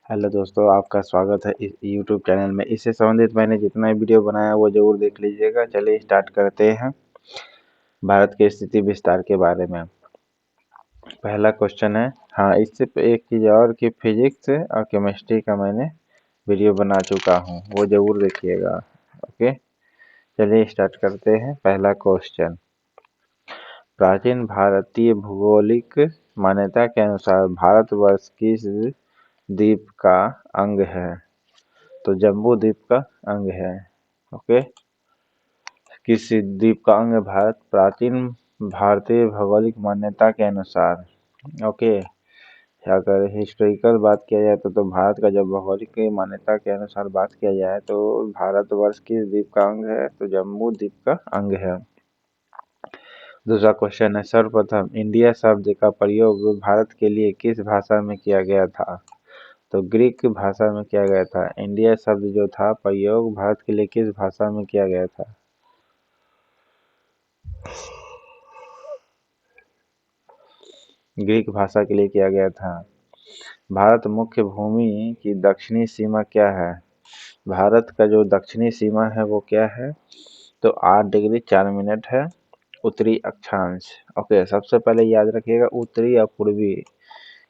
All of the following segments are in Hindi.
हेलो दोस्तों, आपका स्वागत है इस यूट्यूब चैनल में। इससे संबंधित मैंने जितना वीडियो बनाया वो ज़रूर देख लीजिएगा। चलिए स्टार्ट करते हैं भारत की स्थिति विस्तार के बारे में। पहला क्वेश्चन है, हाँ इससे एक चीज़ और कि फिजिक्स और केमिस्ट्री का मैंने वीडियो बना चुका हूँ, वो ज़रूर देखिएगा। ओके, चलिए स्टार्ट करते हैं। पहला क्वेश्चन, प्राचीन भारतीय भौगोलिक मान्यता के अनुसार भारतवर्ष किस द्वीप का अंग है? तो जम्बू द्वीप का अंग है। ओके, किस द्वीप का अंग है भारत? प्राचीन भारतीय भौगोलिक मान्यता के अनुसार। ओके, अगर हिस्टोरिकल बात किया जाए तो भारत का जब भौगोलिक मान्यता के अनुसार बात किया जाए तो भारतवर्ष किस द्वीप का अंग है? तो जम्बू द्वीप का अंग है। दूसरा क्वेश्चन है, सर्वप्रथम इंडिया शब्द का प्रयोग भारत के लिए किस भाषा में किया गया था? तो ग्रीक भाषा में किया गया था। इंडिया शब्द जो था प्रयोग भारत के लिए किस भाषा में किया गया था? ग्रीक भाषा के लिए किया गया था। भारत मुख्य भूमि की दक्षिणी सीमा क्या है? भारत का जो दक्षिणी सीमा है वो क्या है? तो 8 डिग्री 4 मिनट है, उत्तरी अक्षांश। ओके, सबसे पहले याद रखिएगा उत्तरी और पूर्वी,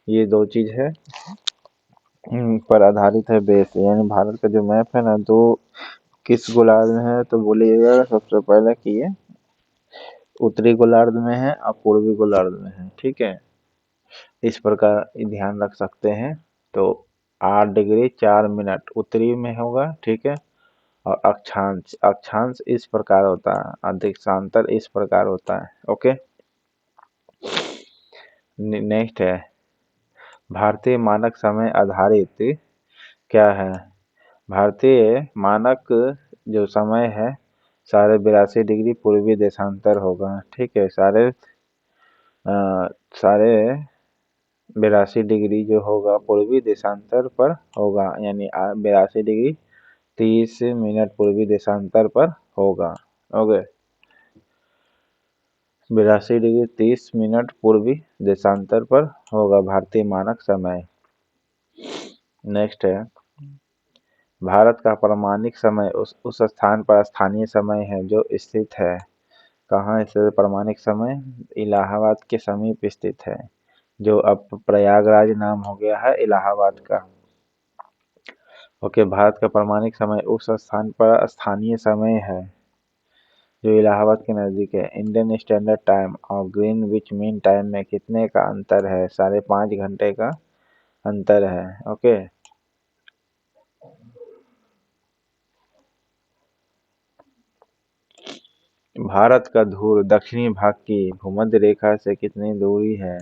ये दो चीज है पर आधारित है बेस। यानी भारत का जो मैप है ना, तो किस गोलार्ध में है? तो बोलिएगा सबसे पहले कि ये उत्तरी गोलार्ध में है और पूर्वी गोलार्ध में है। ठीक है, इस प्रकार ध्यान रख सकते हैं। तो 8 डिग्री 4 मिनट उत्तरी में होगा। ठीक है, और अक्षांश अक्षांश इस प्रकार होता है, अधिक्षांतर इस प्रकार होता है। ओके, नेक्स्ट है, भारतीय मानक समय आधारित क्या है? भारतीय मानक जो समय है 82.5 डिग्री पूर्वी देशांतर होगा। ठीक है, साढ़े 82 डिग्री जो होगा पूर्वी देशांतर पर होगा, यानी 82 डिग्री 30 मिनट पूर्वी देशांतर पर होगा। ओके, 82 डिग्री 30 मिनट पूर्वी देशांतर पर होगा भारतीय मानक समय। नेक्स्ट है, भारत का प्रामाणिक समय उस स्थान पर स्थानीय समय है जो स्थित है। कहाँ स्थित? प्रामाणिक समय इलाहाबाद के समीप स्थित है, जो अब प्रयागराज नाम हो गया है इलाहाबाद का। ओके, भारत का प्रामाणिक समय उस स्थान पर स्थानीय समय है जो इलाहाबाद के नजदीक है। इंडियन स्टैंडर्ड टाइम और ग्रीनविच मीन टाइम में कितने का अंतर है? 5.5 घंटे का अंतर है। ओके, भारत का ध्रुव दक्षिणी भाग की भूमध्य रेखा से कितनी दूरी है?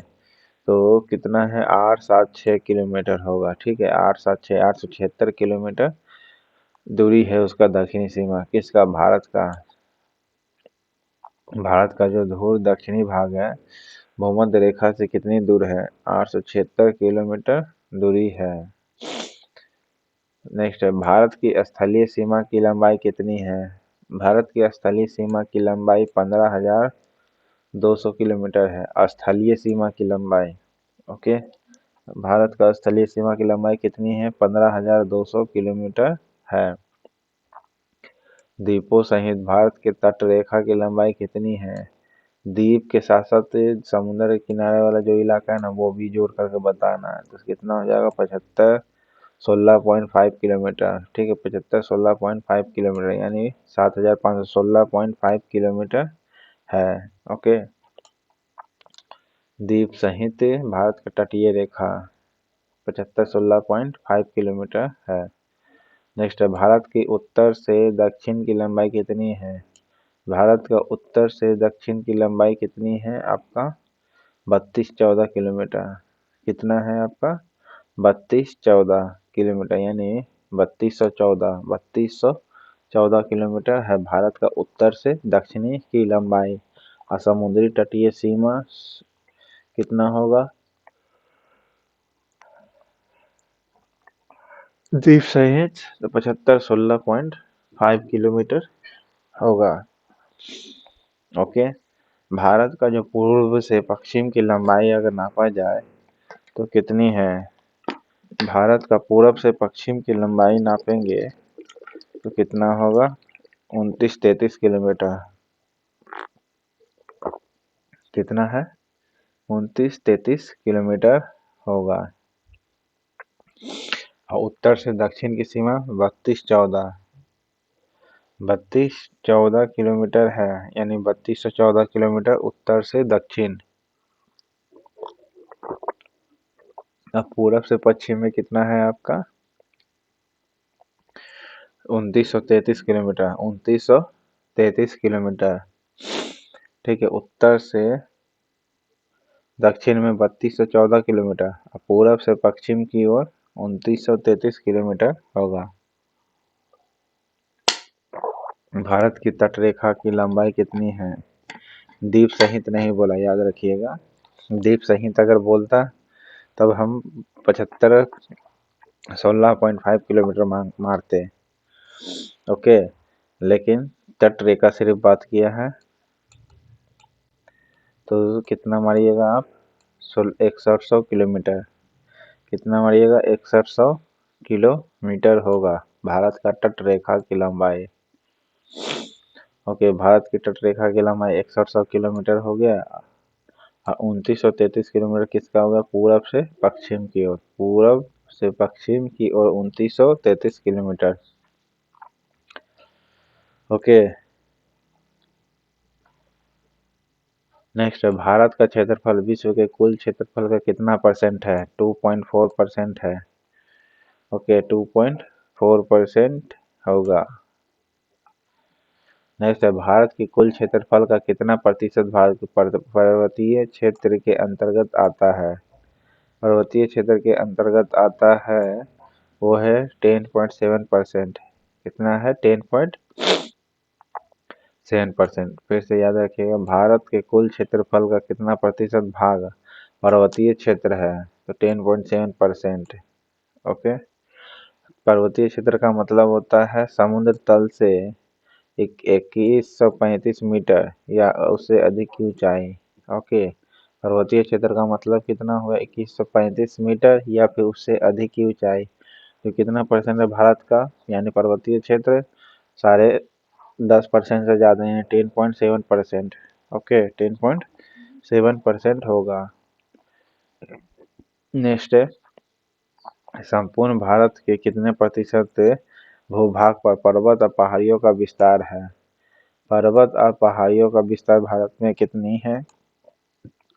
तो कितना है? 876 किलोमीटर होगा। ठीक है, 876 876 किलोमीटर दूरी है उसका दक्षिणी सीमा। किसका? भारत का। भारत का जो ध्रुव दक्षिणी भाग है भूमध्य रेखा से कितनी दूर है? 876 किलोमीटर दूरी है। नेक्स्ट है, भारत की स्थलीय सीमा की लंबाई कितनी है? भारत की स्थलीय सीमा की लंबाई 15,200 किलोमीटर है। स्थलीय सीमा की लंबाई। ओके, भारत का स्थलीय सीमा की लंबाई कितनी है? 15,200 किलोमीटर है। द्वीपों सहित भारत के तट रेखा की लंबाई कितनी है? द्वीप के साथ साथ समुद्र के किनारे वाला जो इलाका है ना, वो भी जोड़ करके बताना है। तो कितना हो जाएगा? 75 16.5 किलोमीटर। ठीक है, 75 16.5 किलोमीटर, यानी 7,516.5 किलोमीटर है। ओके, द्वीप सहित भारत का तटीय रेखा 75 16.5 किलोमीटर है। नेक्स्ट है, भारत की उत्तर से दक्षिण की लंबाई कितनी है? भारत का उत्तर से दक्षिण की लंबाई कितनी है आपका? 3214 किलोमीटर। कितना है आपका? 3214 किलोमीटर, यानी 3214 किलोमीटर है भारत का उत्तर से दक्षिणी की लंबाई। और समुद्री तटीय सीमा कितना होगा? द्वीप सहित तो 75 16.5 किलोमीटर होगा। ओके, भारत का जो पूर्व से पश्चिम की लंबाई अगर नापा जाए तो कितनी है? भारत का पूरब से पश्चिम की लंबाई नापेंगे तो कितना होगा? 29-33 किलोमीटर। कितना है? 29-33 किलोमीटर होगा। और उत्तर से दक्षिण की सीमा 3214 किलोमीटर है, यानी 3214 किलोमीटर उत्तर से दक्षिण। अब पूरब से पश्चिम में कितना है आपका? 2933 किलोमीटर। 2933 किलोमीटर, ठीक है। उत्तर से दक्षिण में 3214 किलोमीटर, पूरब से पश्चिम की ओर 2933 किलोमीटर होगा। भारत की तटरेखा की लंबाई कितनी है? दीप सहित नहीं बोला, याद रखिएगा। दीप सहित अगर बोलता तब हम 16.5 किलोमीटर मारते, ओके। लेकिन तटरेखा सिर्फ बात किया है, तो कितना मारिएगा आप? 6100 किलोमीटर। कितना मारिएगा? 6100 किलोमीटर होगा भारत का तटरेखा की लंबाई। ओके, भारत की तटरेखा की लंबाई 6100 किलोमीटर हो गया। 2933 किलोमीटर किसका होगा? पूरब से पश्चिम की ओर। पूरब से पश्चिम की ओर 2933 किलोमीटर, ओके। नेक्स्ट है, भारत का क्षेत्रफल विश्व के कुल क्षेत्रफल का कितना परसेंट है? 2.4% है, ओके। 2.4% होगा। नेक्स्ट है, भारत की कुल क्षेत्रफल का कितना प्रतिशत भारत पर्वतीय क्षेत्र के अंतर्गत आता है? पर्वतीय क्षेत्र के अंतर्गत आता है, वो है 10.7%। कितना है? 10.7%। फिर से याद रखिएगा, भारत के कुल क्षेत्रफल का कितना प्रतिशत भाग पर्वतीय क्षेत्र है? तो 10.7%, ओके। पर्वतीय क्षेत्र का मतलब होता है समुद्र तल से 2135 मीटर या उससे अधिक की ऊंचाई, ओके। पर्वतीय क्षेत्र का मतलब कितना हुआ? 2135 मीटर या फिर उससे अधिक की ऊंचाई। तो कितना परसेंट है भारत का, यानी पर्वतीय क्षेत्र? 10.5% से ज़्यादा, यानी 10.7%, ओके। 10.7% होगा। नेक्स्ट है, संपूर्ण भारत के कितने प्रतिशत भूभाग पर पर्वत और पहाड़ियों का विस्तार है? पर्वत और पहाड़ियों का विस्तार भारत में कितनी है?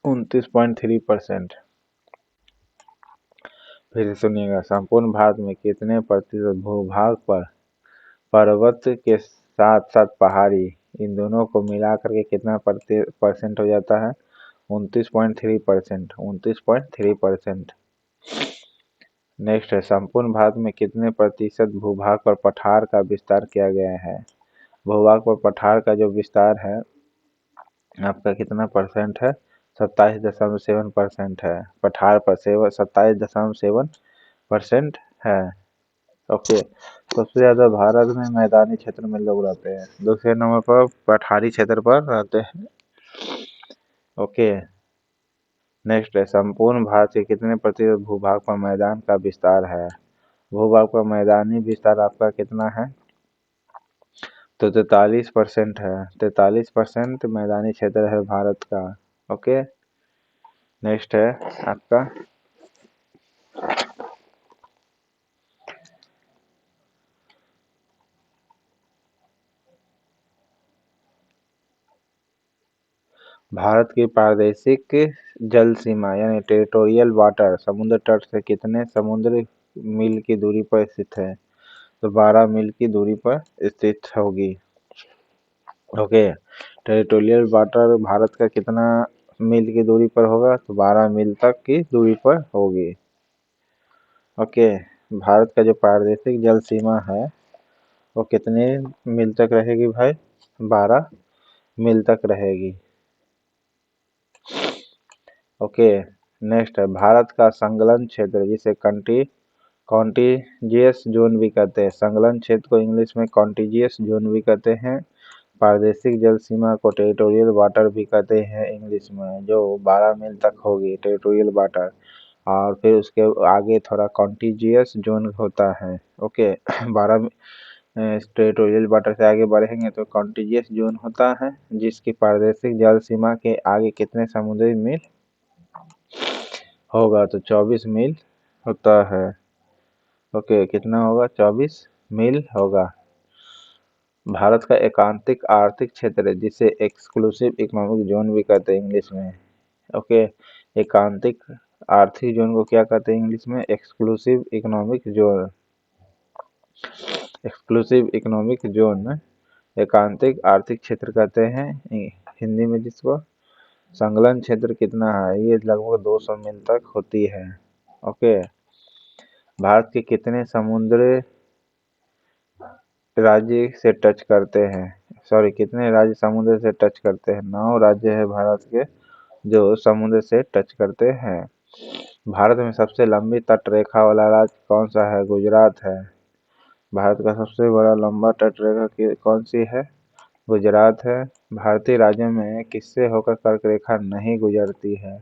29.3%। फिर सुनिएगा, संपूर्ण भारत में कितने प्रतिशत भूभाग पर पर्वत के साथ साथ पहाड़ी, इन दोनों को मिलाकर के कितना परसेंट हो जाता है? 29.3%। 29.3%। नेक्स्ट है, संपूर्ण भारत में कितने प्रतिशत भूभाग पर पठार का विस्तार किया गया है? भूभाग पर पठार का जो विस्तार है आपका कितना परसेंट है? 27.7% है। पठार पर 27.7% है, ओके। सबसे ज्यादा भारत में मैदानी क्षेत्र में लोग रहते हैं, दूसरे नंबर पर पठारी क्षेत्र पर रहते हैं, ओके। नेक्स्ट है, संपूर्ण भारत के कितने प्रतिशत भूभाग पर मैदान का विस्तार है? भूभाग पर मैदानी विस्तार आपका कितना है? तो 43% है। 43% मैदानी क्षेत्र है भारत का, ओके। नेक्स्ट है आपका, भारत की प्रादेशिक जल सीमा यानी टेरिटोरियल वाटर समुद्र तट से कितने समुद्र मील की दूरी पर स्थित है? तो 12 मील की दूरी पर स्थित होगी, ओके। टेरिटोरियल वाटर भारत का कितना मील की दूरी पर होगा? तो 12 मील तक की दूरी पर होगी, ओके। भारत का जो प्रादेशिक जल सीमा है वो कितने मील तक रहेगी भाई? 12 मील तक रहेगी, ओके। नेक्स्ट है, भारत का संलग्न क्षेत्र जिसे कॉन्टिजियस जोन भी कहते हैं, संलग्न क्षेत्र को इंग्लिश में कॉन्टिजियस जोन भी कहते हैं। प्रादेशिक जल सीमा को टेरिटोरियल वाटर भी कहते हैं इंग्लिश में, जो 12 मील तक होगी टेरिटोरियल वाटर। और फिर उसके आगे थोड़ा कॉन्टिजियस जोन होता है। ओके 12 टेरिटोरियल वाटर से आगे बढ़ेंगे तो कॉन्टिजियस जोन होता है, जिसकी प्रादेशिक जल सीमा के आगे कितने समुद्री मील होगा, तो 24 मील होता है। ओके कितना होगा, 24 मील होगा। भारत का एकांतिक आर्थिक क्षेत्र जिसे एक्सक्लूसिव इकोनॉमिक जोन भी कहते हैं इंग्लिश में। ओके एकांतिक आर्थिक जोन को क्या कहते हैं इंग्लिश में, exclusive economic zone. Exclusive economic zone एकांतिक आर्थिक क्षेत्र कहते हैं हिंदी में, जिसको संलग्न क्षेत्र कितना है, ये लगभग 200 मील तक होती है। ओके भारत के कितने समुद्र राज्य से टच करते हैं, सॉरी कितने राज्य समुद्र से टच करते हैं, 9 राज्य है भारत के जो समुद्र से टच करते हैं। भारत में सबसे लंबी तट रेखा वाला राज्य कौन सा है, गुजरात है। भारत का सबसे बड़ा लंबा तट रेखा कौन सी है, गुजरात है। भारतीय राज्यों में किससे होकर कर्क रेखा नहीं गुजरती है,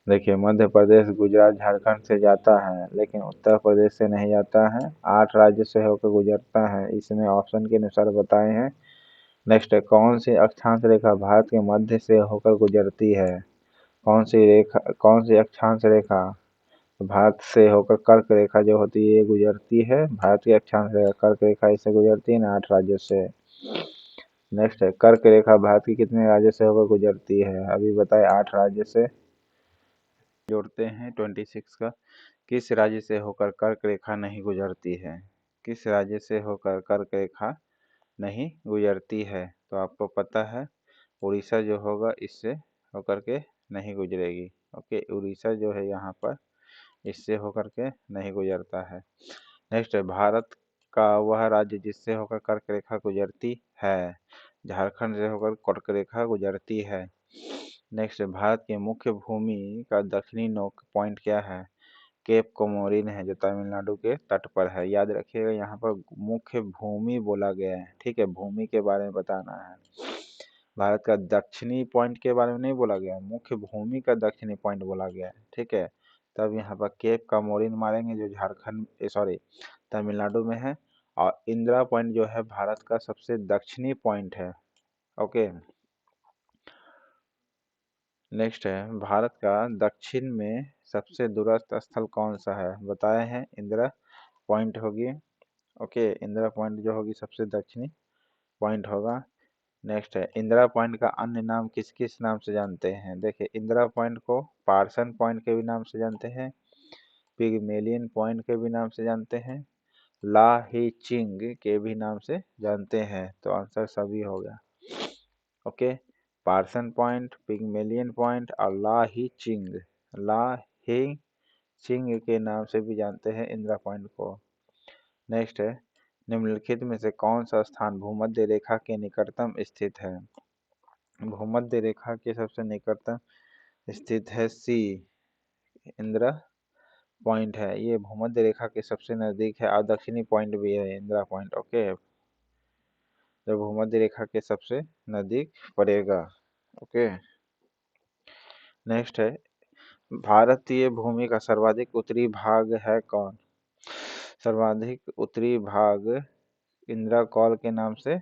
देखिए मध्य प्रदेश, गुजरात, झारखंड से जाता है लेकिन उत्तर प्रदेश से नहीं जाता है। 8 राज्य से होकर गुजरता है, इसमें ऑप्शन के अनुसार बताए हैं। नेक्स्ट है, कौन सी अक्षांश रेखा भारत के मध्य से होकर गुजरती है, कौन सी अक्षांश रेखा भारत से होकर कर्क रेखा जो होती है ये गुजरती है, भारत की अक्षांश रेखा कर्क रेखा इससे गुजरती है ना 8 राज्यों से। नेक्स्ट है, कर्क रेखा भारत की कितने राज्यों से होकर गुजरती है, अभी बताए 8 राज्य से। जोड़ते हैं 26 का, किस राज्य से होकर कर्क रेखा नहीं गुजरती है, किस राज्य से होकर कर्क रेखा नहीं गुजरती है, तो आपको पता है उड़ीसा जो होगा इससे होकर के नहीं गुजरेगी। ओके उड़ीसा जो है यहाँ पर इससे होकर के नहीं गुजरता है। नेक्स्ट है, भारत का वह राज्य जिससे होकर कर्क रेखा गुजरती है, झारखंड से होकर कर्क रेखा गुजरती है। नेक्स्ट है, भारत की मुख्य भूमि का दक्षिणी नोक पॉइंट क्या है, केप कोमोरिन है जो तमिलनाडु के तट पर है। याद रखिएगा यहाँ पर मुख्य भूमि बोला गया है, ठीक है भूमि के बारे में बताना है। भारत का दक्षिणी पॉइंट के बारे में नहीं बोला गया, मुख्य भूमि का दक्षिणी पॉइंट बोला गया है, ठीक है। तब यहाँ पर केप कोमोरिन मारेंगे जो झारखंड सॉरी तमिलनाडु में है, और इंदिरा पॉइंट जो है भारत का सबसे दक्षिणी पॉइंट है। ओके नेक्स्ट है, भारत का दक्षिण में सबसे दूरस्थ स्थल कौन सा है, बताए हैं इंदिरा पॉइंट होगी। ओके इंदिरा पॉइंट जो होगी सबसे दक्षिणी पॉइंट होगा। नेक्स्ट है, इंदिरा पॉइंट का अन्य नाम किस किस नाम से जानते हैं, देखिए इंदिरा पॉइंट को पार्सन पॉइंट के भी नाम से जानते हैं, पिगमेलियन पॉइंट के भी नाम से जानते हैं, ला ही चिंग के भी नाम से जानते हैं, तो आंसर सभी होगा। Okay Parson point, Pygmalion point और ला ही चिंग के नाम से भी जानते हैं इंदिरा पॉइंट को। नेक्स्ट है, निम्नलिखित में से कौन सा स्थान भूमध्य रेखा के निकटतम स्थित है, भूमध्य रेखा के सबसे निकटतम स्थित है सी, इंदिरा पॉइंट है, ये भूमध्य रेखा के सबसे नजदीक है और दक्षिणी पॉइंट भी है इंदिरा पॉइंट। ओके जो भूमध्य रेखा के सबसे नजदीक पड़ेगा। ओके नेक्स्ट है, भारतीय भूमि का सर्वाधिक उत्तरी भाग है कौन, सर्वाधिक उत्तरी भाग इंदिरा कॉल के नाम से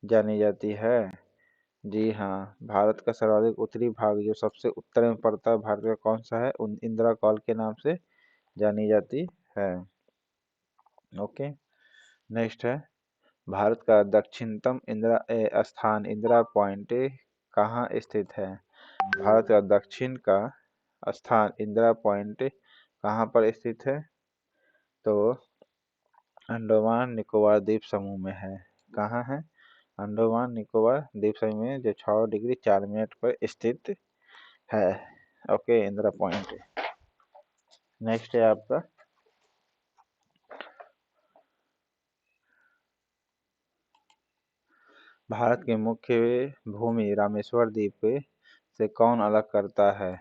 जानी जाती है। जी हाँ भारत का सर्वाधिक उत्तरी भाग जो सबसे उत्तर में पड़ता है भारत का कौन सा है, इंदिरा कॉल के नाम से जानी जाती है। ओके नेक्स्ट है, भारत का दक्षिणतम स्थान इंदिरा पॉइंट कहाँ स्थित है, भारत का दक्षिण का स्थान इंदिरा पॉइंट कहाँ पर स्थित है, तो अंडमान निकोबार द्वीप समूह में है। कहाँ है, अंडमान निकोबार द्वीप समूह में जो 6 डिग्री 4 मिनट पर स्थित है। Okay Indira point. नेक्स्ट है आपका, भारत के मुख्य भूमि रामेश्वर द्वीप से कौन अलग करता है,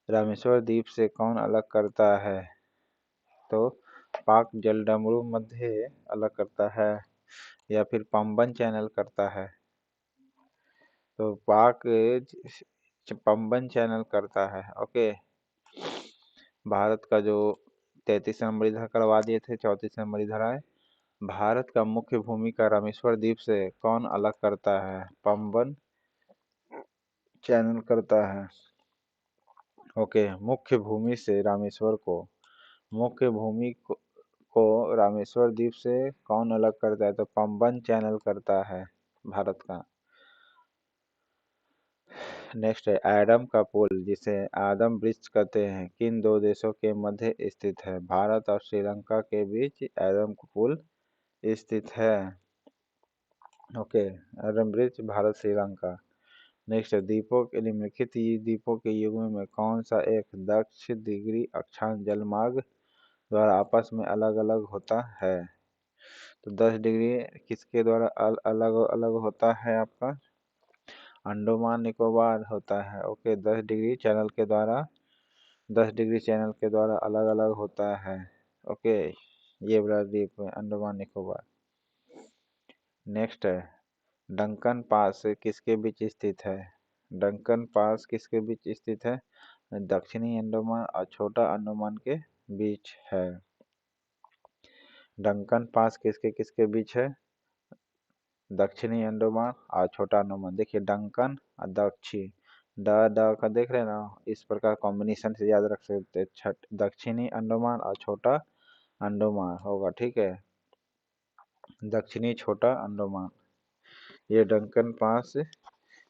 रामेश्वर द्वीप से कौन अलग करता है, तो पाक जलडमरू मध्य अलग करता है या फिर पंबन चैनल करता है, तो पाक पंबन चैनल करता है। ओके, भारत का जो 33 नंबर इधर करवा दिए थे, 34 नंबर इधर आए। भारत का मुख्य भूमि का रामेश्वर द्वीप से कौन अलग करता है? पंबन चैनल करता है। ओके, मुख्य भूमि से रामेश्वर को, मुख्य भूमि को रामेश्वर द्वीप से कौन अलग करता है? तो पंबन चैनल करता है भारत का। नेक्स्ट है, एडम का पुल जिसे आदम ब्रिज कहते हैं किन दो देशों के मध्य स्थित है? भारत और श्रीलंका के बीच एडम का पुल स्थित है। Okay, Adam bridge Bharat Sri Lanka. Next है, द्वीपों के निम्नलिखित द्वीपों के युग्म में कौन सा एक दक्ष डिग्री अक्षांश जलमार्ग द्वारा आपस में अलग अलग होता है? तो 10 डिग्री किसके द्वारा अलग अलग होता है आपका? अंडमान निकोबार होता है। ओके, 10 डिग्री चैनल के द्वारा, 10 डिग्री चैनल के द्वारा अलग अलग होता है। ओके, ये बड़ा द्वीप है अंडमान निकोबार। नेक्स्ट है, डंकन पास किसके बीच स्थित है? डंकन पास किसके बीच स्थित है? दक्षिणी अंडमान और छोटा अंडमान के बीच है। डंकन पास किसके किसके बीच है? दक्षिणी अंडमान और छोटा अंडमान। देखिए, डंकन और दक्षिण, ड ड का देख रहे हैं ना, इस प्रकार कॉम्बिनेशन से याद रख सकते हैं। दक्षिणी अंडमान और छोटा अंडमान होगा, ठीक है, दक्षिणी छोटा अंडमान, ये डंकन पास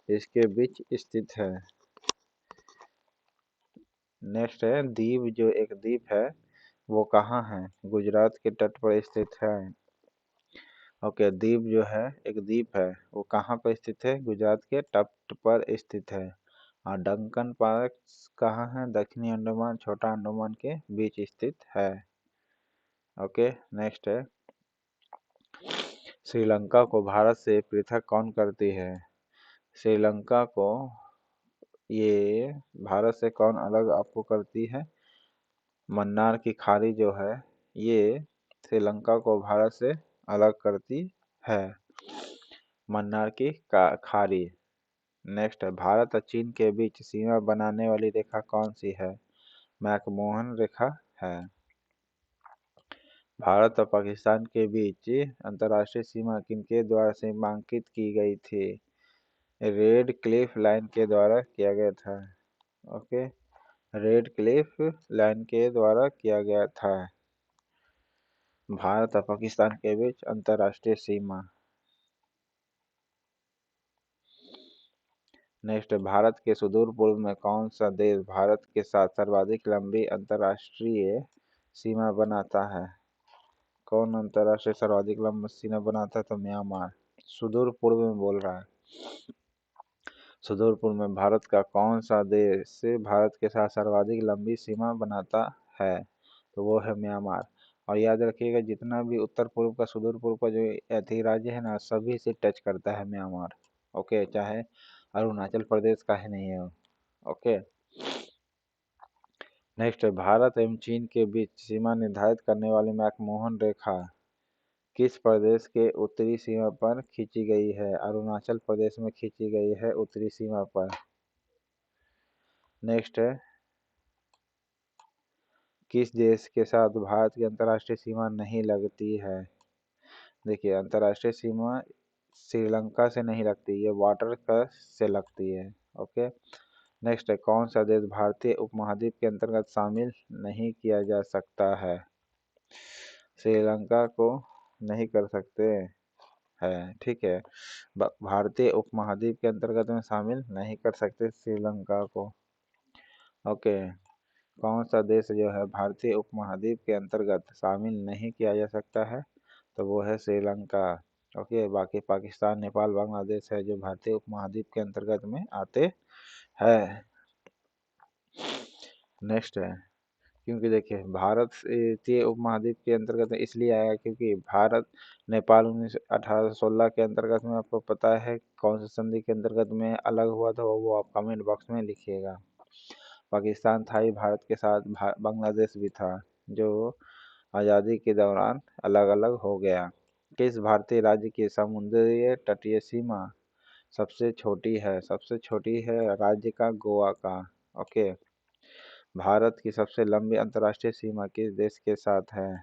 इसके बीच स्थित है। नेक्स्ट है, द्वीप, जो एक द्वीप है वो कहाँ है? गुजरात के तट पर स्थित है। ओके, द्वीप जो है, एक द्वीप है, वो कहाँ पर स्थित है? गुजरात के तट पर स्थित है। और डंकन पार्क कहाँ है? दक्षिणी अंडमान छोटा अंडमान के बीच स्थित है। ओके, नेक्स्ट है, श्रीलंका को भारत से पृथक कौन करती है? श्रीलंका को ये भारत से कौन अलग आपको करती है? मन्नार की खाड़ी जो है, ये श्रीलंका को भारत से अलग करती है, मन्नार की खाड़ी। नेक्स्ट है, भारत और चीन के बीच सीमा बनाने वाली रेखा कौन सी है? मैकमोहन रेखा है। भारत और पाकिस्तान के बीच अंतर्राष्ट्रीय सीमा किनके द्वारा सीमांकित की गई थी? रेड क्लिफ लाइन के द्वारा किया गया था। ओके, रेड क्लिफ लाइन के द्वारा किया गया था भारत और पाकिस्तान के बीच अंतर्राष्ट्रीय सीमा। नेक्स्ट, भारत के सुदूर पूर्व में कौन सा देश भारत के साथ सर्वाधिक लंबी अंतर्राष्ट्रीय सीमा बनाता है? कौन अंतर्राष्ट्रीय सर्वाधिक लंबी सीमा बनाता है? तो म्यांमार। सुदूर पूर्व में बोल रहा है, सुदूर पूर्व में भारत का कौन सा देश भारत के साथ सर्वाधिक लंबी सीमा बनाता है? तो वो है म्यांमार। और याद रखिएगा, जितना भी उत्तर पूर्व का, सुदूर पूर्व का जो ऐसे राज्य है ना, सभी से टच करता है म्यांमार। ओके, चाहे अरुणाचल प्रदेश का ही नहीं है। ओके, नेक्स्ट है, भारत एवं चीन के बीच सीमा निर्धारित करने वाली मैकमोहन रेखा किस प्रदेश के उत्तरी सीमा पर खींची गई है? अरुणाचल प्रदेश में खींची गई है उत्तरी सीमा पर। नेक्स्ट है, किस देश के साथ भारत की अंतर्राष्ट्रीय सीमा नहीं लगती है? देखिए, अंतर्राष्ट्रीय सीमा श्रीलंका से नहीं लगती, ये वाटर का से लगती है। ओके, नेक्स्ट है, कौन सा देश भारतीय उपमहाद्वीप के अंतर्गत शामिल नहीं किया जा सकता है? श्रीलंका को नहीं कर सकते हैं, ठीक है, भारतीय उपमहाद्वीप के अंतर्गत में शामिल नहीं कर सकते श्रीलंका को। ओके, कौन सा देश जो है भारतीय उपमहाद्वीप के अंतर्गत शामिल नहीं किया जा सकता है? तो वो है श्रीलंका। ओके, बाकी पाकिस्तान, नेपाल, बांग्लादेश है जो भारतीय उपमहाद्वीप के अंतर्गत में आते हैं। नेक्स्ट है, क्योंकि देखिए, भारत भारतीय उपमहाद्वीप के अंतर्गत इसलिए आया क्योंकि भारत नेपाल 1816 के अंतर्गत में, आपको पता है कौन सी संधि के अंतर्गत में अलग हुआ था, वो आप कमेंट बॉक्स में लिखिएगा। पाकिस्तान था ही, भारत के साथ बांग्लादेश भी था, जो आज़ादी के दौरान अलग अलग हो गया। किस भारतीय राज्य की समुद्रीय तटीय सीमा सबसे छोटी है राज्य का गोवा का। ओके। भारत की सबसे लंबी अंतर्राष्ट्रीय सीमा किस देश के साथ है?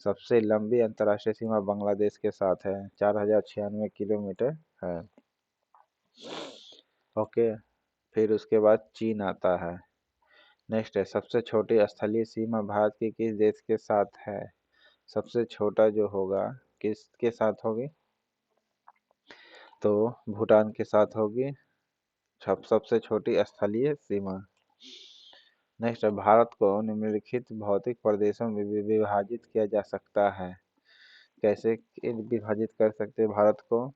सबसे लंबी अंतर्राष्ट्रीय सीमा बांग्लादेश के साथ है, 4096 किलोमीटर है। ओके। फिर उसके बाद चीन आता है। नेक्स्ट है, सबसे छोटी स्थलीय सीमा भारत की किस देश के साथ है? सबसे छोटा जो होगा किसके साथ होगी? तो भूटान के साथ होगी। सबसे छोटी स्थलीय सीमा। नेक्स्ट है, भारत को निम्नलिखित भौतिक प्रदेशों में विभाजित किया जा सकता है। कैसे विभाजित कर सकते हैं भारत को?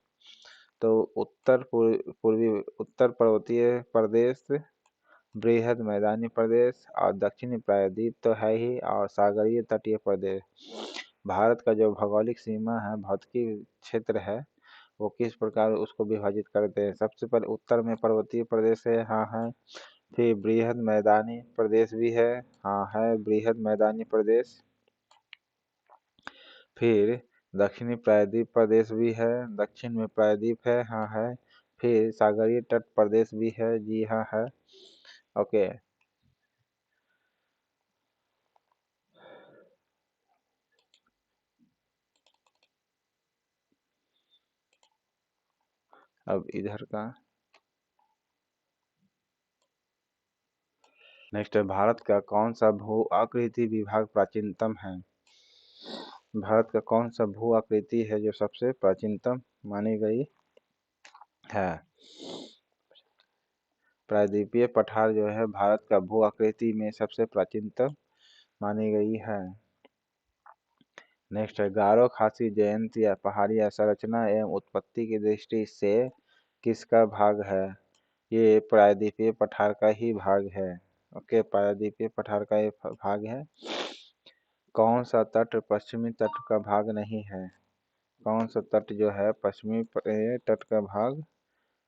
तो पूर्वी उत्तर पर्वतीय प्रदेश, बृहद मैदानी प्रदेश और दक्षिणी प्रायद्वीप तो है ही, और सागरीय तटीय प्रदेश। भारत का जो भौगोलिक सीमा है, भौतिक क्षेत्र है, वो किस प्रकार उसको विभाजित करते हैं? सबसे पहले उत्तर में पर्वतीय प्रदेश है, हाँ है। फिर बृहद मैदानी प्रदेश भी है, हाँ है बृहद मैदानी प्रदेश। फिर दक्षिणी प्रायद्वीप प्रदेश भी है, दक्षिण में प्रायद्वीप है, हाँ है। फिर सागरीय तट प्रदेश भी है, जी हाँ है। ओके। अब इधर का नेक्स्ट है, भारत का कौन सा भू आकृति विभाग प्राचीनतम है? भारत का कौन सा भू आकृति है जो सबसे प्राचीनतम मानी गई है? प्रायद्वीपीय पठार जो है भारत का भू आकृति में सबसे प्राचीनतम मानी गई है। नेक्स्ट है, गारो खासी जयंती या पहाड़िया संरचना एवं उत्पत्ति की दृष्टि से किसका भाग है? ये प्रायद्वीपीय पठार का ही भाग है। ओके, प्रायद्वीपीय पठार का ये भाग है। कौन सा तट पश्चिमी तट का भाग नहीं है? कौन सा तट जो है पश्चिमी तट का भाग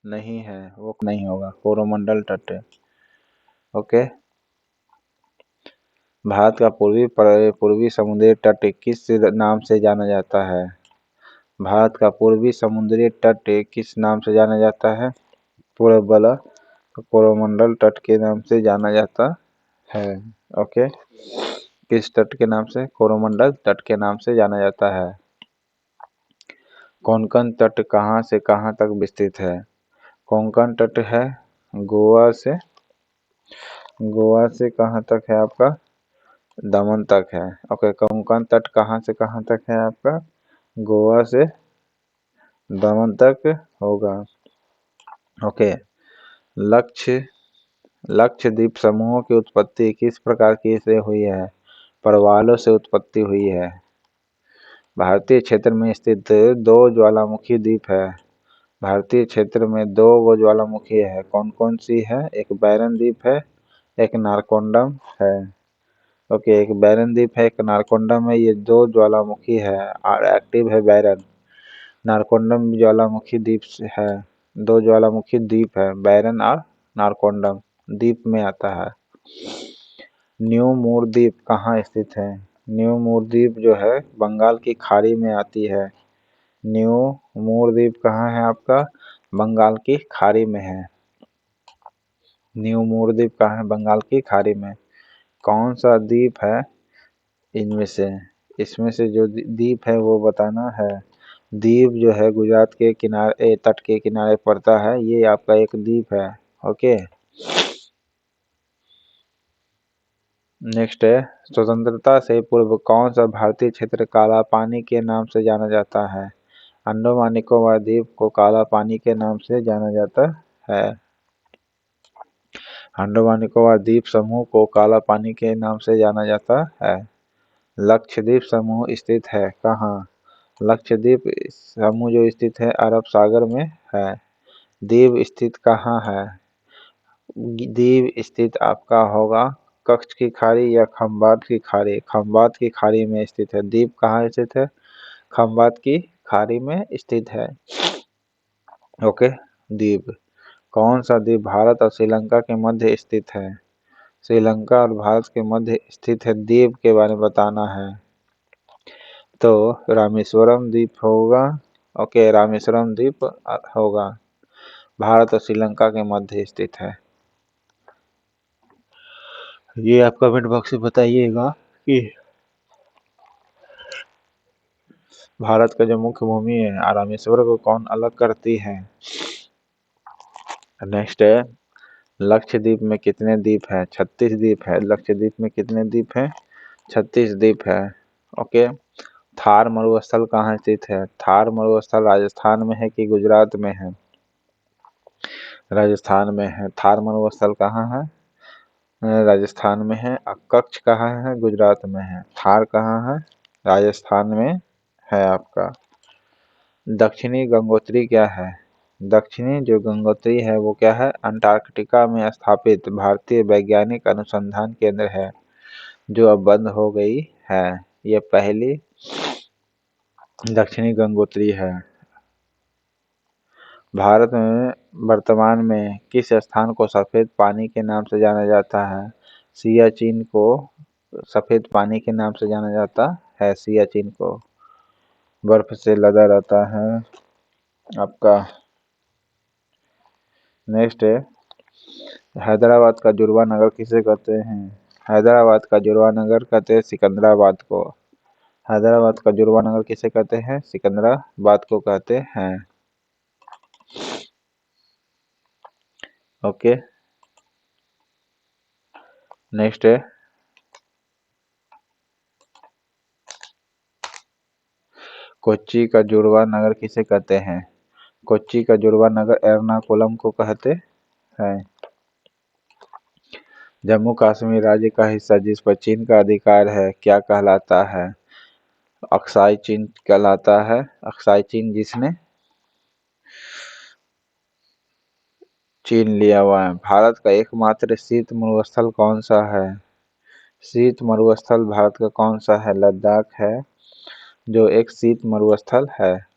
नहीं है? वो नहीं होगा, कोरोमंडल तट। ओके। भारत का पूर्वी समुद्री तट किस नाम से जाना जाता है? भारत का पूर्वी समुद्री तट किस नाम से जाना जाता है? पूर्व वाला कोरोमंडल तट के नाम से जाना जाता है। ओके। किस तट के नाम से? कोरोमंडल तट के नाम से जाना जाता है। कोंकण तट कहाँ से कहाँ तक विस्तृत है? कोंकण तट है गोवा से कहाँ तक है आपका? दमन तक है। ओके, कोंकण तट कहाँ से कहाँ तक है आपका? गोवा से दमन तक होगा। ओके। लक्षद्वीप समूहों की उत्पत्ति किस प्रकार की से हुई है? प्रवालों से उत्पत्ति हुई है। भारतीय क्षेत्र में स्थित दो ज्वालामुखी द्वीप है। भारतीय क्षेत्र में दो वो ज्वालामुखी है, कौन कौन सी है? एक बैरन द्वीप है, एक नारकोंडम है। ओके, एक बैरन द्वीप है, एक नारकोंडम है। ये दो ज्वालामुखी है और एक्टिव है बैरन। नारकोंडम ज्वालामुखी द्वीप है। दो ज्वालामुखी द्वीप है, बैरन और नारकोंडम द्वीप में आता है। न्यू मूर द्वीप कहाँ स्थित है? न्यू मूर द्वीप जो है बंगाल की खाड़ी में आती है। न्यू मूर द्वीप कहाँ है आपका? बंगाल की खाड़ी में है। न्यू मूर द्वीप कहाँ है? बंगाल की खाड़ी में। कौन सा द्वीप है इनमें से? इसमें से जो द्वीप है वो बताना है। द्वीप जो है गुजरात के किनारे तट के किनारे पड़ता है, ये आपका एक द्वीप है। ओके। नेक्स्ट है, स्वतंत्रता से पूर्व कौन सा भारतीय क्षेत्र काला पानी के नाम से जाना जाता है? अंडमान निकोबार द्वीप को काला पानी के नाम से जाना जाता है। अंडमान निकोबार द्वीप समूह को काला पानी के नाम से जाना जाता है। लक्षद्वीप समूह स्थित है कहाँ? लक्षद्वीप समूह जो स्थित है अरब सागर में है। द्वीप स्थित कहाँ है? द्वीप स्थित आपका होगा कच्छ की खाड़ी या खंबात की खाड़ी। खंबात की खाड़ी में स्थित है। द्वीप कहाँ स्थित है? खंबात की खाड़ी में स्थित है। ओके। द्वीप कौन सा द्वीप भारत और श्रीलंका के मध्य स्थित है? श्रीलंका और भारत के मध्य स्थित है द्वीप के बारे में बताना है। तो रामेश्वरम द्वीप होगा। ओके, रामेश्वरम द्वीप होगा। भारत और श्रीलंका के मध्य स्थित है। ये आप कमेंट बॉक्स में बताइएगा कि भारत का जो मुख्य भूमि है रामेश्वर को कौन अलग करती है। नेक्स्ट है, लक्षद्वीप में कितने द्वीप है? 36 द्वीप है। लक्षद्वीप में कितने द्वीप है? 36 द्वीप है। ओके। थार मरुस्थल कहाँ स्थित है? थार मरुस्थल राजस्थान में है कि गुजरात में है? राजस्थान में है। थार मरुस्थल कहाँ है? राजस्थान में है। कच्छ कहाँ है? गुजरात में है। थार कहाँ है? राजस्थान में है आपका। दक्षिणी गंगोत्री क्या है? दक्षिणी जो गंगोत्री है वो क्या है? अंटार्कटिका में स्थापित भारतीय वैज्ञानिक अनुसंधान केंद्र है, जो अब बंद हो गई है। ये पहली दक्षिणी गंगोत्री है। भारत में वर्तमान में किस स्थान को सफेद पानी के नाम से जाना जाता है? सियाचिन को सफेद पानी के नाम से जाना जाता है। सियाचिन को बर्फ से लदा रहता है आपका। नेक्स्ट है, हैदराबाद का जुड़वा नगर किसे कहते हैं? हैदराबाद का जुड़वा नगर कहते हैं सिकंदराबाद को। हैदराबाद का जुड़वा नगर किसे कहते हैं? सिकंदराबाद को कहते हैं। ओके। नेक्स्ट है, कोच्चि का जुड़वा नगर किसे कहते हैं? कोच्चि का जुड़वा नगर एर्नाकुलम को कहते हैं। जम्मू कश्मीर राज्य का हिस्सा जिस पर चीन का अधिकार है क्या कहलाता है? अक्साई चीन कहलाता है। अक्साई चीन जिसने चीन लिया हुआ है। भारत का एकमात्र शीत मरुस्थल कौन सा है? शीत मरुस्थल भारत का कौन सा है? लद्दाख है, जो एक शीत मरुस्थल है।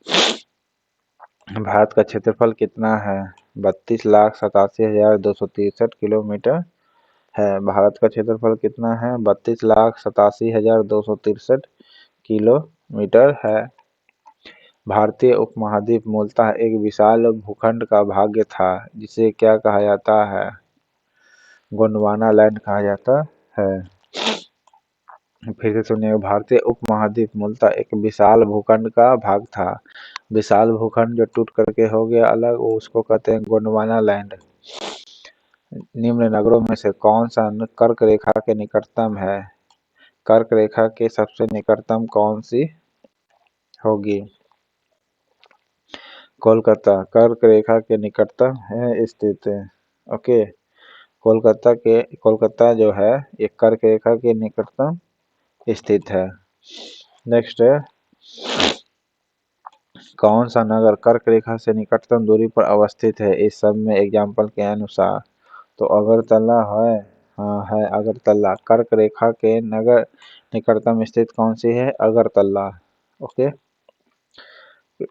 भारत का क्षेत्रफल कितना है? 32,87,263 किलोमीटर है। भारत का क्षेत्रफल कितना है? 32,87,263 किलोमीटर है। भारतीय उपमहाद्वीप मूलतः एक विशाल भूखंड का भाग था, जिसे क्या कहा जाता है? गोंडवाना लैंड कहा जाता है। फिर से सुनिए, भारतीय उपमहाद्वीप मूलतः एक विशाल भूखंड का भाग था। विशाल भूखंड जो टूट करके हो गया अलग, वो उसको कहते हैं गोंडवाना लैंड। निम्न नगरों में से कौन सा कर्क रेखा के निकटतम है? कर्क रेखा के सबसे निकटतम कौन सी होगी? कोलकाता कर्क रेखा के निकटतम है स्थित है। ओके। कोलकाता जो है ये कर्क रेखा के निकटतम स्थित है। नेक्स्ट है, कौन सा नगर कर्क रेखा से निकटतम दूरी पर अवस्थित है इस सब में एग्जाम्पल के अनुसार? तो अगरतला है। हाँ है अगरतला। कर्क रेखा के नगर निकटतम स्थित कौन सी है? अगरतला। ओके।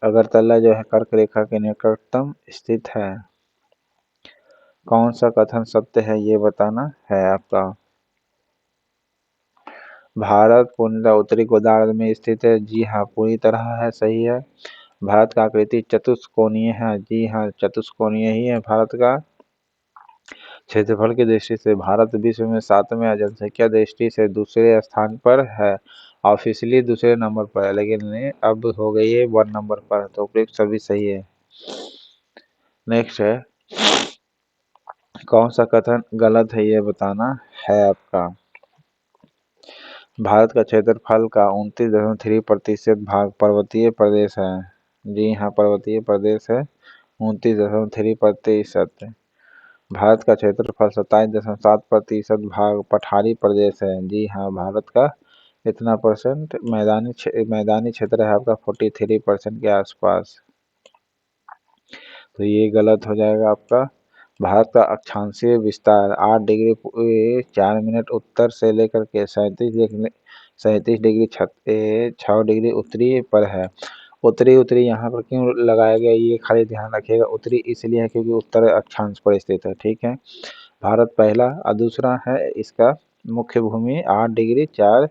अगरतला जो है कर्क रेखा के निकटतम स्थित है। कौन सा कथन सत्य है ये बताना है आपका। भारत पूर्णतः उत्तरी गोलार्ध में स्थित है। जी हाँ, पूरी तरह है, सही है। भारत का आकृति चतुष्कोणीय है। जी हाँ, चतुष्कोणीय ही है भारत का। क्षेत्रफल की दृष्टि से भारत विश्व में 7वें, जनसंख्या दृष्टि से दूसरे स्थान पर है। ऑफिशियली दूसरे नंबर पर है, लेकिन अब हो गई है 1 नंबर पर। तो उपयुक्त सभी सही है। नेक्स्ट है, कौन सा कथन गलत है ये बताना है आपका। भारत का क्षेत्रफल का 29.3% भाग पर्वतीय प्रदेश है। जी हाँ, पर्वतीय प्रदेश है। 29.3%। भारत का क्षेत्रफल 27.7% भाग पठारी प्रदेश है। जी हाँ, भारत का इतना परसेंट मैदानी क्षेत्र है आपका 43% के आसपास। तो ये गलत हो जाएगा आपका। भारत का अक्षांशीय विस्तार 8 डिग्री 4 मिनट उत्तर से लेकर के 37 डिग्री 6 डिग्री उत्तरी पर है। उत्तरी यहाँ पर क्यों लगाया गया ये खाली ध्यान रखिएगा। उत्तरी इसलिए है क्योंकि उत्तर अक्षांश पर स्थित है। ठीक है। भारत पहला और दूसरा है इसका मुख्य भूमि 8 डिग्री 4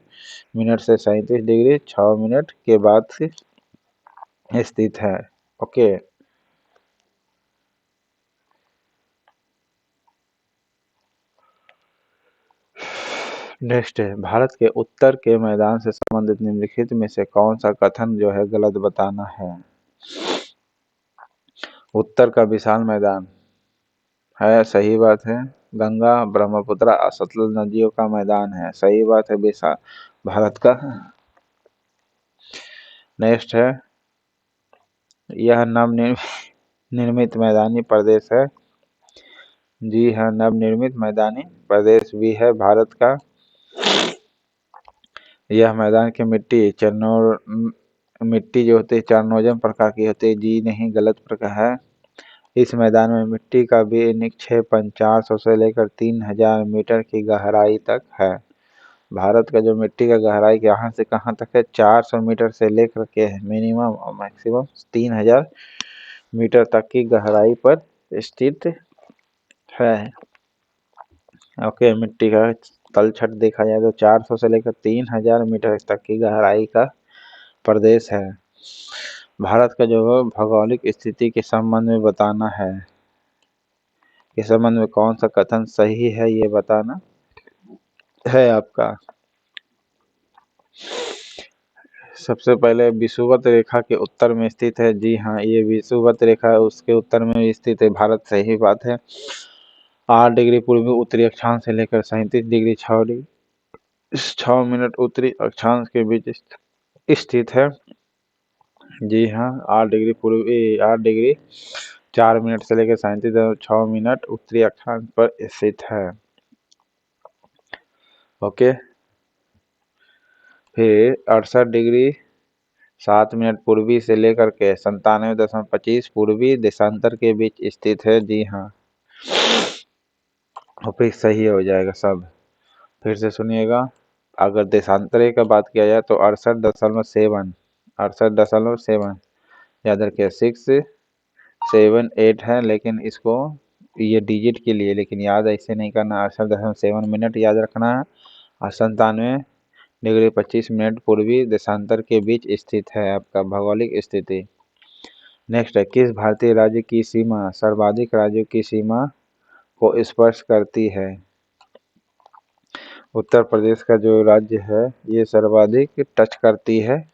मिनट से 37 डिग्री 6 मिनट के बाद से स्थित है। ओके। नेक्स्ट है, भारत के उत्तर के मैदान से संबंधित निम्नलिखित में से कौन सा कथन जो है गलत बताना है। उत्तर का विशाल मैदान है, सही बात है। गंगा, ब्रह्मपुत्र और सतलुज नदियों का मैदान है, सही बात है, विशाल भारत का। नेक्स्ट है, यह नवनिर्मित मैदानी प्रदेश है। जी हाँ, नवनिर्मित मैदानी प्रदेश भी है भारत का। यह मैदान की मिट्टी जो होती है चरणोजम प्रकार की होती है। जी नहीं, गलत प्रकार है। इस मैदान में मिट्टी का भी निक्षेपण 400 से लेकर 3000 मीटर की गहराई तक है। भारत का जो मिट्टी का गहराई कहाँ से कहाँ तक है, 400 मीटर से लेकर के मिनिमम और मैक्सिमम 3000 मीटर तक की गहराई पर स्थित है। ओके, मिट्टी का तलछट देखा जाए तो 400 से लेकर 3000 मीटर तक की गहराई का प्रदेश है। भारत का जो भौगोलिक स्थिति के संबंध में बताना है, इस संबंध में कौन सा कथन सही है ये बताना है आपका। सबसे पहले विषुवत रेखा के उत्तर में स्थित है। जी हाँ, ये विषुवत रेखा उसके उत्तर में स्थित है भारत, सही बात है। 8 डिग्री पूर्वी उत्तरी अक्षांश से लेकर 37 डिग्री 6 मिनट उत्तरी अक्षांश के बीच स्थित है। जी हाँ, 8 डिग्री पूर्वी 8 डिग्री 4 मिनट से लेकर 37.6 मिनट उत्तरी अक्षांश पर स्थित है। ओके, फिर 68 डिग्री 7 मिनट पूर्वी से लेकर के 97.25 पूर्वी देशांतर के बीच स्थित है। जी हाँ, और फिर सही हो जाएगा सब। फिर से सुनिएगा, अगर देशांतरे का बात किया जाए तो 68.7 याद रखिए, 678 है, लेकिन इसको ये डिजिट के लिए, लेकिन याद ऐसे नहीं करना। 68.7 मिनट याद रखना है और 97 डिग्री 25 मिनट पूर्वी देशांतर के बीच स्थित है आपका भौगोलिक स्थिति। नेक्स्ट है, किस भारतीय राज्य की सीमा सर्वाधिक राज्यों की सीमा को स्पर्श करती है। उत्तर प्रदेश का जो राज्य है ये सर्वाधिक टच करती है।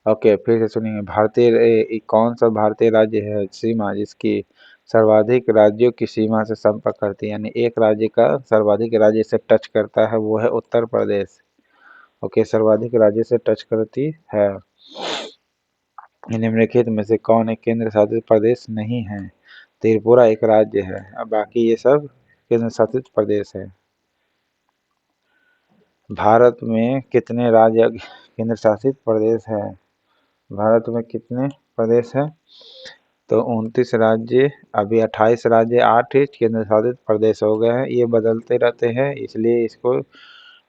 ओके, फिर से सुनिए, कौन सा भारतीय राज्य है सीमा जिसकी सर्वाधिक राज्यों की सीमा से संपर्क करती है, यानी एक राज्य का सर्वाधिक राज्य से टच करता है, वो है उत्तर प्रदेश। ओके, सर्वाधिक राज्य से टच करती है। निम्नलिखित में से कौन एक केंद्र शासित प्रदेश नहीं है। त्रिपुरा एक राज्य है, अब बाकी ये सब केंद्र शासित प्रदेश है। भारत में कितने राज्य केंद्र शासित प्रदेश है। भारत में कितने प्रदेश है, तो 29 राज्य, अभी 28 राज्य, 8 केंद्र शासित प्रदेश हो गए हैं। ये बदलते रहते हैं, इसलिए इसको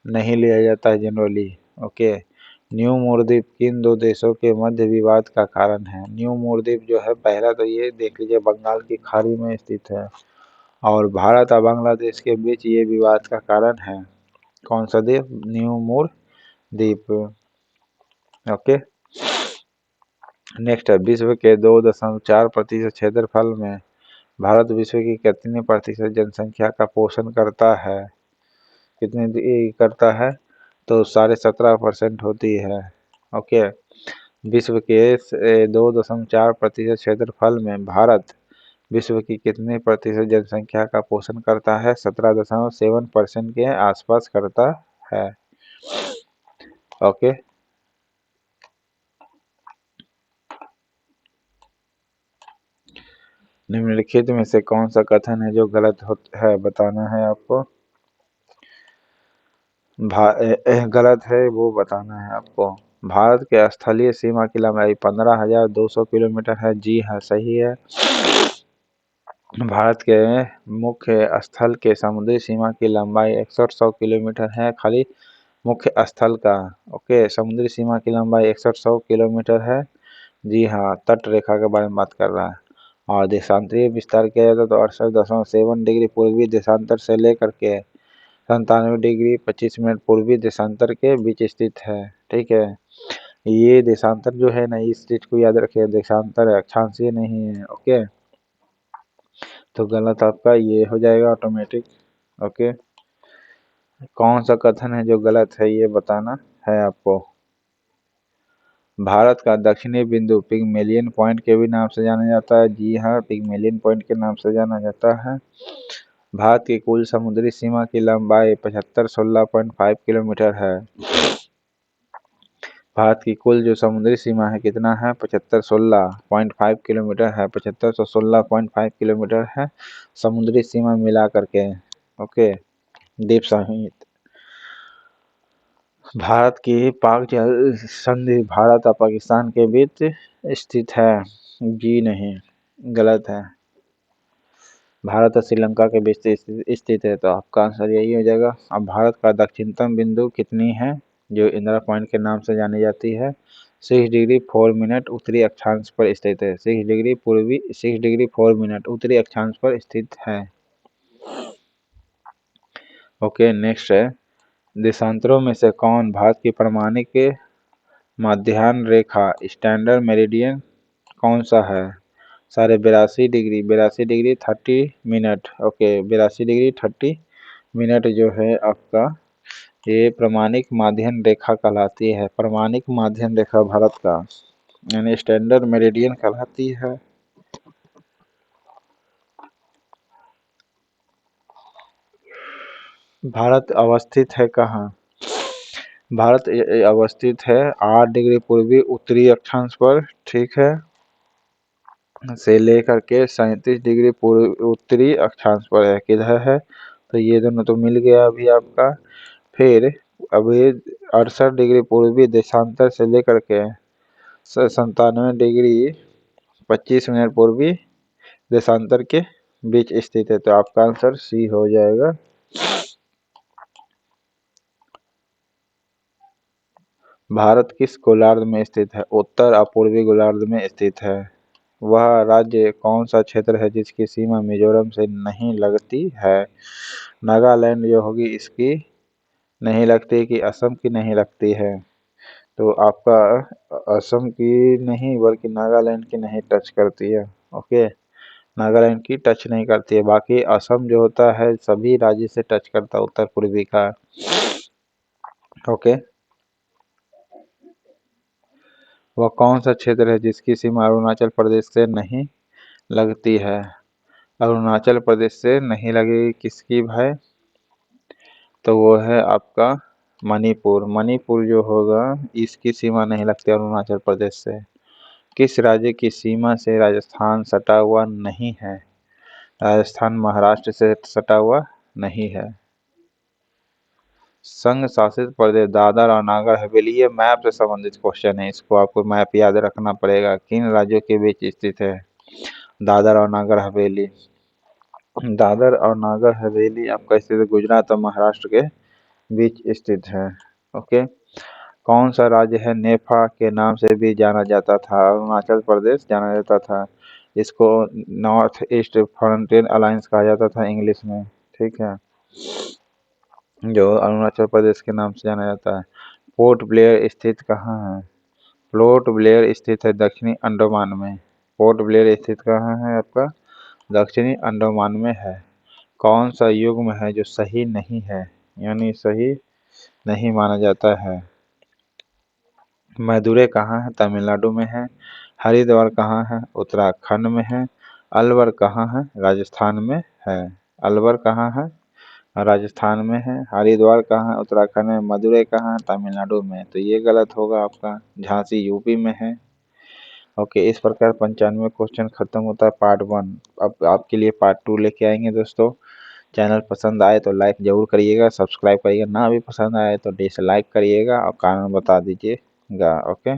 नहीं लिया जाता है जनरली। ओके, न्यू मोरद्वीप किन दो देशों के मध्य विवाद का कारण है। न्यू मोरद्वीप जो है, पहला तो ये देख लीजिए बंगाल की खाड़ी में स्थित है और भारत और बांग्लादेश के बीच ये विवाद का कारण है। कौन सा द्वीप, न्यू मोरद्वीप। ओके, नेक्स्ट है, विश्व के 2.4% क्षेत्रफल में भारत विश्व की कितने प्रतिशत जनसंख्या का पोषण करता है। कितने करता है, तो 17.5% होती है। ओके, विश्व के 2.4% क्षेत्रफल में भारत विश्व की कितने प्रतिशत जनसंख्या का पोषण करता है, 17.7% के आसपास करता है। ओके, निम्नलिखित में से कौन सा कथन है जो गलत है बताना है आपको। गलत है वो बताना है आपको। भारत के स्थलीय सीमा की लंबाई 15,200 किलोमीटर है। जी हाँ, सही है। भारत के मुख्य स्थल के समुद्री सीमा की लंबाई 100 किलोमीटर है, खाली मुख्य स्थल का। ओके, समुद्री सीमा की लंबाई 100 किलोमीटर है। जी हाँ, तट रेखा के बारे में बात कर रहा है। और देशांतरीय विस्तार किया जाता तो 68.7 डिग्री पूर्वी देशांतर से लेकर के 97 डिग्री 25 मिनट पूर्वी देशांतर के बीच स्थित है। ठीक है, ये देशांतर जो है ना, इस चीज को याद रखिए, देशांतर है, अक्षांशीय नहीं है। ओके, तो गलत आपका ये हो जाएगा ऑटोमेटिक। ओके, कौन सा कथन है जो गलत है ये बताना है आपको। भारत का दक्षिणी बिंदु पिग्मेलियन पॉइंट के भी नाम से जाना जाता है। जी हाँ, पिग्मेलियन पॉइंट के नाम से जाना जाता है। भारत की कुल समुद्री सीमा की लंबाई 7516.5 किलोमीटर है। भारत की कुल जो समुद्री सीमा है कितना है, 7516.5 किलोमीटर है। 7516.5 किलोमीटर है समुद्री सीमा मिला करके। ओके, द्वीप सहित। भारत की पाक जल संधि भारत और पाकिस्तान के बीच स्थित है। जी नहीं, गलत है। भारत और श्रीलंका के बीच स्थित है, तो आपका आंसर यही हो जाएगा। अब भारत का दक्षिणतम बिंदु कितनी है, जो इंदिरा पॉइंट के नाम से जानी जाती है, 6 डिग्री 4 मिनट उत्तरी अक्षांश पर स्थित है। 6 डिग्री 4 मिनट उत्तरी अक्षांश पर स्थित है। ओके, नेक्स्ट है, देशांतरों में से कौन भारत की प्रमाणिक मध्याह्न रेखा स्टैंडर्ड मेरिडियन कौन सा है। सारे 82 degree 30 minute. Okay, 82 degree 30 minute जो है आपका, ये प्रमाणिक माध्यम रेखा कहलाती है। प्रमाणिक माध्यम रेखा भारत का यानी स्टैंडर्ड मेरिडियन कहलाती है। भारत अवस्थित है कहाँ। भारत अवस्थित है 8 डिग्री पूर्वी उत्तरी अक्षांश पर, ठीक है, से लेकर के 37 डिग्री पूर्व उत्तरी अक्षांश पर है। किधर है, तो ये दोनों तो मिल गया अभी आपका। फिर अभी 68 डिग्री पूर्वी देशांतर से लेकर के 97 डिग्री 25 मिनट पूर्वी देशांतर के बीच स्थित है, तो आपका आंसर सी हो जाएगा। भारत किस गोलार्ध में स्थित है, उत्तर और पूर्वी गोलार्ध में स्थित है। वह राज्य कौन सा क्षेत्र है जिसकी सीमा मिजोरम से नहीं लगती है। नागालैंड जो होगी इसकी नहीं लगती, कि असम की नहीं लगती है, तो आपका असम की नहीं बल्कि नागालैंड की नहीं टच करती है। ओके, नागालैंड की टच नहीं करती है, बाकी असम जो होता है सभी राज्य से टच करता है उत्तर पूर्वी का। ओके, वह कौन सा क्षेत्र है जिसकी सीमा अरुणाचल प्रदेश से नहीं लगती है। अरुणाचल प्रदेश से नहीं लगेगी किसकी भाई, तो वो है आपका मणिपुर। मणिपुर जो होगा इसकी सीमा नहीं लगती अरुणाचल प्रदेश से। किस राज्य की सीमा से राजस्थान सटा हुआ नहीं है। राजस्थान महाराष्ट्र से सटा हुआ नहीं है। संघ शासित प्रदेश दादर और नागर हवेली, ये मैप से संबंधित क्वेश्चन है, इसको आपको मैप याद रखना पड़ेगा। किन राज्यों के बीच स्थित है दादर और नागर हवेली। दादर और नागर हवेली आपका स्थित गुजरात और महाराष्ट्र के बीच स्थित है। ओके, कौन सा राज्य है नेफा के नाम से भी जाना जाता था। अरुणाचल प्रदेश जाना जाता था, इसको नॉर्थ ईस्ट फ्रंटियर अलायंस कहा जाता था इंग्लिश में, ठीक है, जो अरुणाचल प्रदेश के नाम से जाना जाता है। पोर्ट ब्लेयर स्थित कहाँ है। पोर्ट ब्लेयर स्थित है दक्षिणी अंडमान में। पोर्ट ब्लेयर स्थित कहाँ है आपका, दक्षिणी अंडमान में है। कौन सा युग्म है जो सही नहीं है, यानी सही नहीं माना जाता है। मदुरै कहाँ है, तमिलनाडु में है। हरिद्वार कहाँ है, उत्तराखंड में है। अलवर कहाँ है, राजस्थान में है। अलवर कहाँ है, राजस्थान में है। हरिद्वार कहाँ है, उत्तराखंड में। मदुरै कहाँ है, तमिलनाडु में, तो ये गलत होगा आपका। झांसी यूपी में है। ओके, इस प्रकार 95 क्वेश्चन खत्म होता है पार्ट 1। अब आपके लिए पार्ट 2 लेके आएंगे दोस्तों। चैनल पसंद आए तो लाइक जरूर करिएगा, सब्सक्राइब करिएगा, ना भी पसंद आए तो डिसलाइक करिएगा और कारण बता दीजिएगा। ओके।